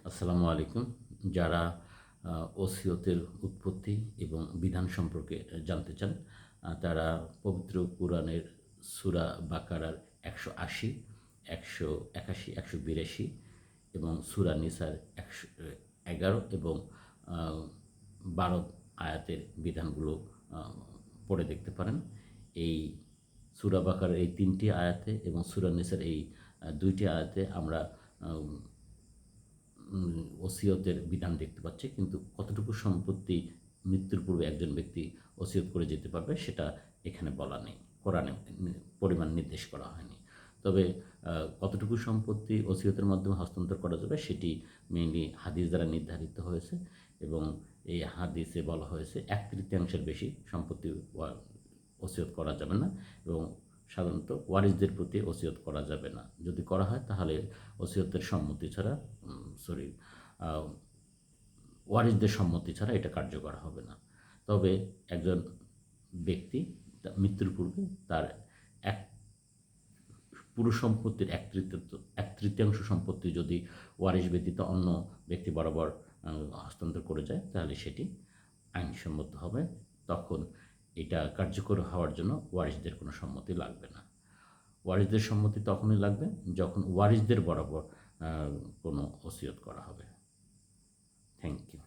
আসসালামু আলাইকুম। যারা ওসিয়তের উৎপত্তি এবং বিধান সম্পর্কে জানতে চান, তারা পবিত্র কুরআনের সূরা বাকারার ১৮০, ১৮১, ১৮২ এবং সূরা নিসার ১১ এবং আ ১২ আয়াতের বিধানগুলো আ পড়ে দেখতে পারেন। এই সূরা বাকারার এই ৩টি আয়াতে এবং সূরা নিসার এই ২টি আয়াতে আমরা আ ওসিয়তের বিধান দেখতে পাচ্ছি, কিন্তু কতটুকু সম্পত্তি মৃত্যুর পূর্বে একজন ব্যক্তি ওসিয়ত করে যেতে পারবে সেটা এখানে বলা নেই। কোরআনে পরিমাণ নির্দেশ করা হয়নি। তবে কতটুকু সম্পত্তি ওসিয়তের মাধ্যমে হস্তান্তর করা যাবে সেটি মেইনলি হাদিস দ্বারা নির্ধারিত হয়েছে এবং এই হাদিসে বলা হয়েছে ১/৩ বেশি সম্পত্তি ওসিয়ত করা যাবে না এবং সাধারণত ওয়ারিসদের প্রতি ওসিয়ত করা যাবে না। যদি করা হয় তাহলে ওসিয়তের সম্মতি ছাড়া সরি আ ওয়ারিসদের সম্মতি ছাড়া এটা কার্যকর হবে না। তবে একজন ব্যক্তি মৃত্যুর পূর্বে তার এক পুরো সম্পত্তির ১/৩ সম্পত্তি যদি ওয়ারিশ ব্যতীত অন্য ব্যক্তি বরাবর হস্তান্তর করে যায় তাহলে সেটি আইনসম্মত হবে। তখন এটা কার্যকর হওয়ার জন্য ওয়ারিশদের কোনো সম্মতি লাগবে না। ওয়ারিশদের সম্মতি তখনই লাগবে যখন ওয়ারিশদের বরাবর কোনো ওসিয়ত করা হবে। Thank you.